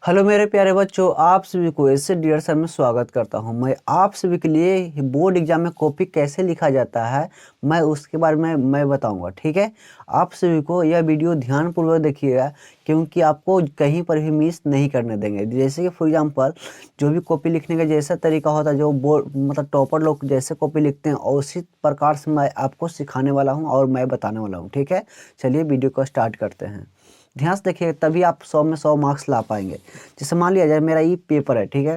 Hello मेरे प्यारे बच्चों, आप सभी को ऐसे डियर सर में स्वागत करता हूं। मैं आप सभी के लिए बोर्ड एग्जाम में कॉपी कैसे लिखा जाता है मैं उसके बारे में मैं बताऊंगा। ठीक है, आप सभी को यह वीडियो ध्यानपूर्वक देखिएगा क्योंकि आपको कहीं पर भी मिस नहीं करने देंगे। जैसे कि फॉर एग्जांपल जो भी कॉपी लिखने का जैसा तरीका होता है, जो बोर्ड मतलब टॉपर लोग जैसे कॉपी लिखते हैं और उसी प्रकार से मैं आपको सिखाने वाला हूँ और मैं बताने वाला हूँ। ठीक है, चलिए वीडियो को स्टार्ट करते हैं। ध्यान से देखिए, तभी आप 100 में 100 मार्क्स ला पाएंगे। जैसे मान लिया जाए मेरा ये पेपर है, ठीक है,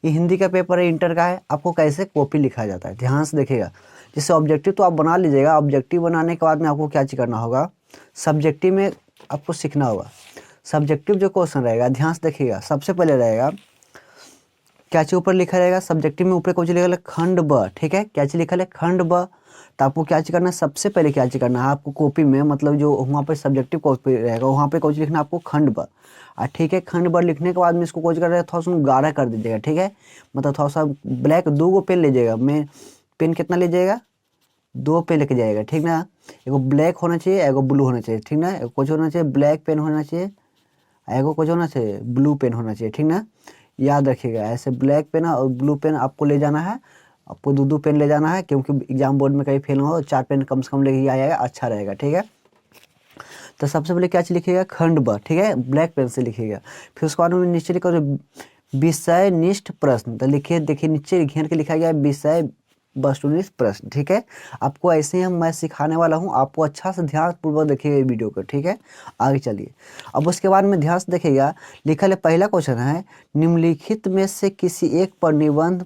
ये हिंदी का पेपर है, इंटर का है। आपको कैसे कॉपी लिखा जाता है ध्यान से देखिएगा। जैसे ऑब्जेक्टिव तो आप बना लीजिएगा। ऑब्जेक्टिव बनाने के बाद में आपको क्या चीज़ करना होगा, सब्जेक्टिव में आपको सीखना होगा। सब्जेक्टिव जो क्वेश्चन रहेगा ध्यान से देखिएगा, सबसे पहले रहेगा क्या चीज ऊपर लिखा रहेगा सब्जेक्टिव में, ऊपर कुछ लिखा है खंड ब। ठीक है, क्या चीज लिखा है खंड ब। तो आपको क्या चीज करना है, सबसे पहले क्या चीज करना है आपको कॉपी में, मतलब जो वहाँ पर सब्जेक्टिव कॉपी रहेगा वहाँ पे कुछ लिखना है आपको खंड ब। ठीक है, खंड ब लिखने के बाद में इसको कुछ कर रहे थोड़ा सा गाढ़ा कर दीजिएगा। ठीक है, मतलब थोड़ा सा ब्लैक, 2 पेन लीजिएगा। मैं पेन कितना लीजिएगा, 2 पेन लेके जाएगा। ठीक ना, एगो ब्लैक होना चाहिए, एगो ब्लू होना चाहिए। ठीक ना, कुछ होना चाहिए ब्लैक पेन होना चाहिए, एगो कुछ होना चाहिए ब्लू पेन होना चाहिए। ठीक ना, याद रखिएगा ऐसे ब्लैक पेन और ब्लू पेन आपको ले जाना है। आपको 2 पेन ले जाना है क्योंकि एग्जाम बोर्ड में कहीं फेल हो, 4 पेन कम से कम लेके आएगा, अच्छा रहेगा। ठीक है, तो सबसे पहले क्या चीज लिखिएगा खंड ब। ठीक है, ब्लैक पेन से लिखिएगा। फिर उसके बाद में नीचे लिखा विषय निष्ठ प्रश्न, तो लिखिए, देखिए नीचे घेर के लिखा गया है विषय वस्तुनिष्ठ प्रश्न। ठीक है, आपको ऐसे ही मैं सिखाने वाला हूँ, आपको अच्छा से ध्यान पूर्वक देखिएगा वीडियो को। ठीक है, आगे चलिए। अब उसके बाद में ध्यान से देखिएगा, लिखा है पहला क्वेश्चन है निम्नलिखित में से किसी एक पर निबंध,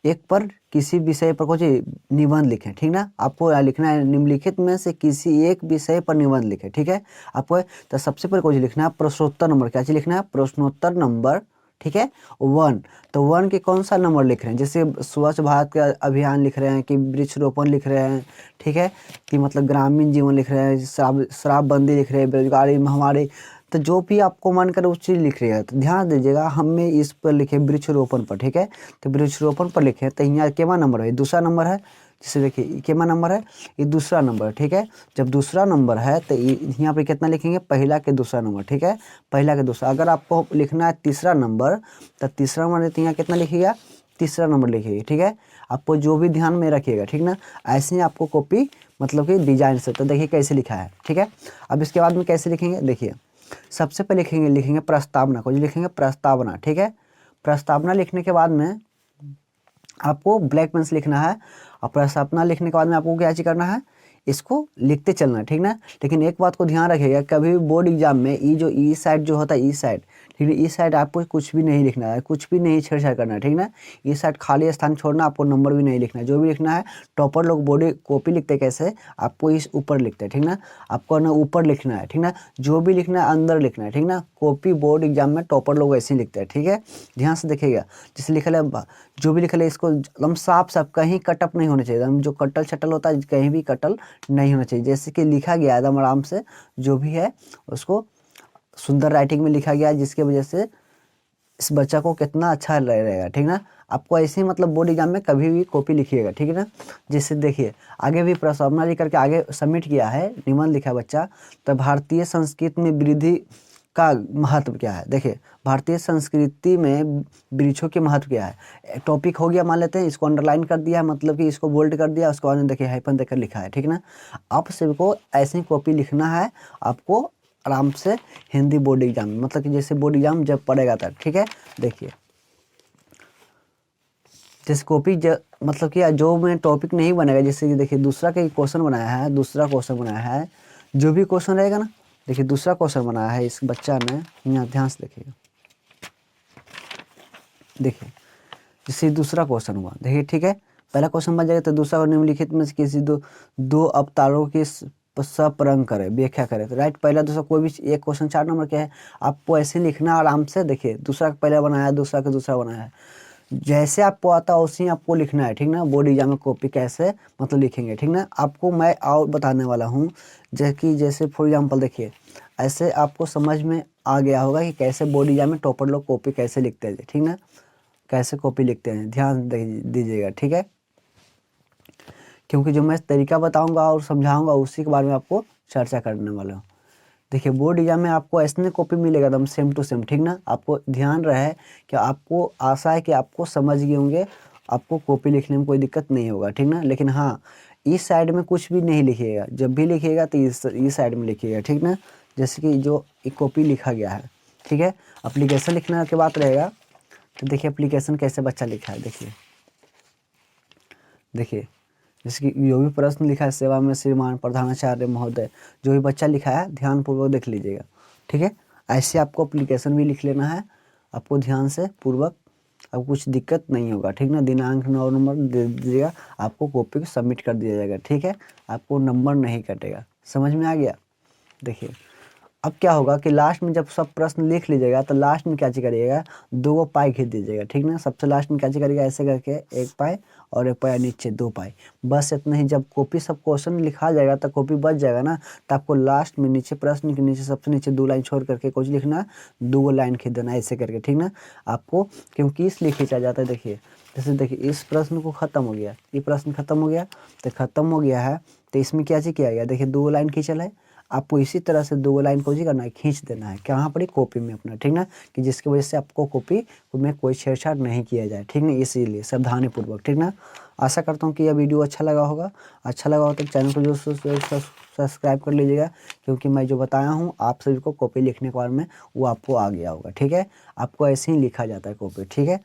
एक पर किसी विषय पर कुछ निबंध लिखें। ठीक ना, आपको यहाँ लिखना है निम्नलिखित में से किसी एक विषय पर निबंध लिखें। ठीक है, आपको तो सबसे पहले कुछ लिखना है प्रश्नोत्तर नंबर। क्या चीज लिखना है, प्रश्नोत्तर नंबर। ठीक है, 1। तो 1 के कौन सा नंबर लिख रहे हैं, जैसे स्वच्छ भारत का अभियान लिख रहे हैं कि वृक्षरोपण लिख रहे हैं। ठीक है, कि मतलब ग्रामीण जीवन लिख रहे हैं, शराबबंदी लिख रहे हैं, बेरोजगारी महामारी, तो जो भी आपको मन करे उस चीज़ लिख रही है। तो ध्यान दीजिएगा, हमें इस पर लिखे वृक्षरोपण पर। ठीक है, तो वृक्षरोपण पर लिखे, तो यहाँ केमा नंबर है, दूसरा नंबर है। जैसे देखिए केमा नंबर है, ये दूसरा नंबर है। ठीक है, जब दूसरा नंबर है तो यहाँ पे कितना लिखेंगे, पहला के दूसरा नंबर। ठीक है, पहला के दूसरा। अगर आपको लिखना है तीसरा नंबर, तो तीसरा नंबर तो यहाँ कितना लिखिएगा, तीसरा नंबर लिखिएगा। ठीक है, आपको जो भी ध्यान में रखिएगा। ठीक ना, ऐसे ही आपको कॉपी मतलब कि डिजाइन से, तो देखिए कैसे लिखा है। ठीक है, अब इसके बाद में कैसे लिखेंगे, देखिए सबसे पहले लिखेंगे प्रस्तावना को, जो लिखेंगे प्रस्तावना। ठीक है, प्रस्तावना लिखने के बाद में आपको ब्लैक पेन से लिखना है। और प्रस्तावना लिखने के बाद में आपको क्या चीज करना है, इसको लिखते चलना है। ठीक ना, लेकिन एक बात को ध्यान रखिएगा, कभी भी बोर्ड एग्जाम में ई साइड जो होता है, ई साइड, ठीक है, इस साइड आपको कुछ भी नहीं लिखना है, कुछ भी नहीं छेड़छाड़ करना है। ठीक ना, इस साइड खाली स्थान छोड़ना, आपको नंबर भी नहीं लिखना है। जो भी लिखना है, टॉपर लोग बोर्ड कॉपी लिखते कैसे, आपको इस ऊपर लिखते हैं। ठीक ना, आपको ना ऊपर लिखना है। ठीक ना, जो भी लिखना है अंदर लिखना है। ठीक ना, कॉपी बोर्ड एग्जाम में टॉपर लोग ऐसे ही लिखते हैं। ठीक है, ध्यान से देखिएगा, जैसे लिखा है, जो भी लिखा है इसको एकदम साफ साफ, कहीं कटअप नहीं होना चाहिए। एकदम जो कटल छटल होता है कहीं भी कटल नहीं होना चाहिए। जैसे कि लिखा गया एकदम आराम से, जो भी है उसको सुंदर राइटिंग में लिखा गया है, जिसकी वजह से इस बच्चा को कितना अच्छा रहेगा। ठीक ना, आपको ऐसे ही मतलब बोर्ड एग्जाम में कभी भी कॉपी लिखिएगा। ठीक है ना, जैसे देखिए आगे भी प्रस्तावना लिख करके आगे सबमिट किया है, निबंध लिखा है बच्चा। तो भारतीय संस्कृति में वृद्धि का महत्व क्या है, देखिए भारतीय संस्कृति में वृक्षों के महत्व क्या है। टॉपिक हो गया, मान लेते हैं इसको अंडरलाइन कर दिया है, मतलब कि इसको बोल्ड कर दिया, उसके बाद में देखिए हाइफन देकर लिखा है। ठीक ना, आप सबको ऐसे ही कॉपी लिखना है आपको आराम से हिंदी बोर्ड एग्जाम में, मतलब कि जैसे बोर्ड एग्जाम जब पड़ेगा तब। ठीक है, देखिए जैसे कॉपी मतलब कि जो में टॉपिक नहीं बनेगा, जैसे कि देखिए दूसरा का क्वेश्चन बनाया है, दूसरा क्वेश्चन बनाया है, जो भी क्वेश्चन रहेगा ना, देखिए दूसरा क्वेश्चन बनाया है इस बच्चा ने, यहाँ ध्यान से देखिएगा। देखिए जैसे दूसरा क्वेश्चन हुआ, देखिए ठीक है, पहला क्वेश्चन बन जाएगा, तो दूसरा निम्नलिखित में से किसी दो अवतारों की सपरंग करे, व्याख्या करे। तो राइट, पहला दूसरा कोई भी एक क्वेश्चन 4 नंबर के है, आपको ऐसे लिखना आराम से। देखिए दूसरा का पहला बनाया है, दूसरा का दूसरा बनाया है, जैसे आपको आता है उसी आपको लिखना है। ठीक ना, बोर्ड एग्जाम में कॉपी कैसे मतलब लिखेंगे। ठीक ना, आपको मैं और बताने वाला हूँ, जैसे फॉर एग्जाम्पल देखिए, ऐसे आपको समझ में आ गया होगा कि कैसे बोर्ड एग्जाम में टॉपर लोग कॉपी कैसे लिखते हैं। ठीक ना, कैसे कॉपी लिखते हैं, ध्यान दीजिएगा। ठीक है, क्योंकि जो मैं तरीका बताऊंगा और समझाऊंगा उसी के बारे में आपको चर्चा करने वाला हूँ। देखिए बोर्ड एग्जाम में आपको ऐसे कॉपी मिलेगा एकदम सेम टू सेम, ठीक ना। आपको ध्यान रहे कि आपको आशा है कि आपको समझ गए होंगे, आपको कॉपी लिखने में कोई दिक्कत नहीं होगा, ठीक ना। लेकिन हाँ, इस साइड में कुछ भी नहीं लिखिएगा, जब भी लिखिएगा तो इस साइड में लिखिएगा, ठीक ना। जैसे कि जो एक कॉपी लिखा गया है, ठीक है। एप्लीकेशन लिखने के बात रहेगा तो देखिए एप्लीकेशन कैसे बच्चा लिखा है, देखिए जैसे कि जो भी प्रश्न लिखा है, सेवा में श्रीमान प्रधानाचार्य महोदय, जो भी बच्चा लिखा है ध्यानपूर्वक देख लीजिएगा, ठीक है। ऐसे आपको एप्लीकेशन भी लिख लेना है, आपको ध्यान से पूर्वक, आपको कुछ दिक्कत नहीं होगा, ठीक ना। दिनांक 9 नंबर दे दीजिएगा, आपको कॉपी को सबमिट कर दिया जाएगा, ठीक है। आपको नंबर नहीं कटेगा, समझ में आ गया। देखिए अब क्या होगा कि लास्ट में जब सब प्रश्न लिख लीजिएगा तो लास्ट में क्या चीज करिएगा, 2 पाई खींच दीजिएगा, ठीक ना। सबसे लास्ट में क्या चीज करिएगा, ऐसे करके 1 पाई और 1 पाई नीचे 2 पाई, बस इतना ही। जब कॉपी सब क्वेश्चन लिखा जाएगा तो कॉपी बच जाएगा ना, तो आपको लास्ट में नीचे प्रश्न के नीचे सबसे नीचे 2 लाइन छोड़ करके कुछ लिखना, 2 लाइन खींच देना ऐसे करके, ठीक ना। आपको क्योंकि इसलिए खींचा जाता है, देखिए जैसे देखिए इस प्रश्न को खत्म हो गया, ये प्रश्न खत्म हो गया, तो खत्म हो गया है तो इसमें क्या चीज किया गया, देखिए 2 लाइन खींचल है। आपको इसी तरह से 2 लाइन को करना है, खींच देना है कहाँ पर, कॉपी में अपना, ठीक ना। कि जिसकी वजह से आपको कॉपी में कोई छेड़छाड़ नहीं किया जाए, ठीक ना। इसीलिए सावधानी पूर्वक, ठीक ना। आशा करता हूँ कि यह वीडियो अच्छा लगा होगा। अच्छा लगा हो तो चैनल को जो सब्सक्राइब कर लीजिएगा, क्योंकि मैं जो बताया हूँ आप सभी को कॉपी लिखने के बारे में वो आपको आ गया होगा, ठीक है। आपको ऐसे ही लिखा जाता है कॉपी, ठीक है।